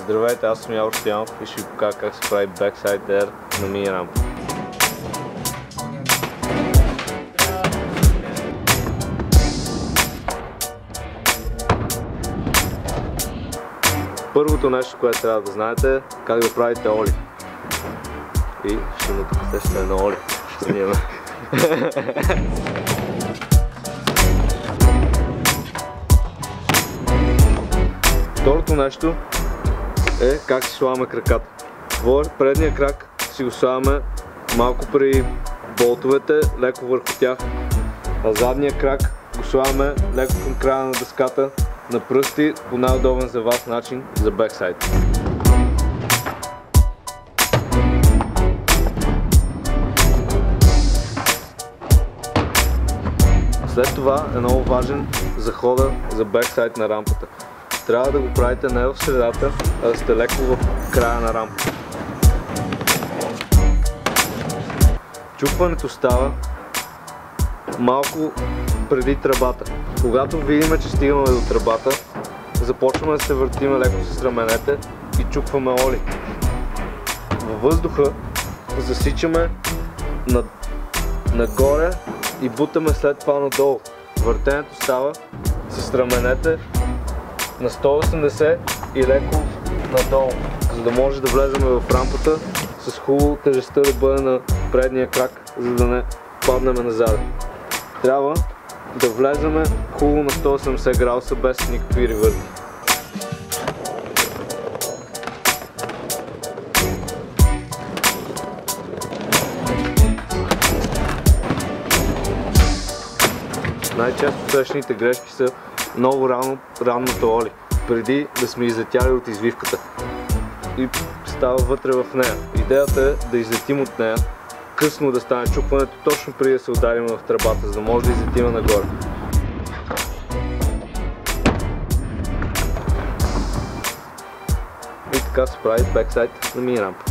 Здравейте, аз съм Явор Стоянов и ще ви покажа как се прави backside air на мини рампа. Първото нещо, което трябва да знаете е как да правите оли. И ще има тук също едно оли. Ще снимаме. Второто нещо е как си слагаме краката. Предния крак си го слагаме малко при болтовете, леко върху тях, а задния крак го слагаме леко към края на дъската, на пръсти, по най-удобен за вас начин за бексайд. След това е много важен захода за бексайд на рампата. Трябва да го правите не в средата, а да сте леко в края на рампата. Чупването става малко преди тръбата. Когато видим, че стигаме до тръбата, започваме да се въртим леко с раменете и чупваме оли. Във въздуха засичаме нагоре и бутаме след това надолу. Въртенето става с раменете на 180 и леко надолу, за да може да влезем в рампата с хубаво тежестта да бъде на предния крак, за да не паднем назад. Трябва да влезем хубаво на 180 градуса без никакви ревърти. Най-често срещаните грешки са много ранното оли, преди да сме излетяли от извивката и става вътре в нея. Идеята е да излетим от нея, късно да стане чупването, точно преди да се ударим в тръбата, за да може да излетим нагоре. И така се прави бексайд на мини рампа.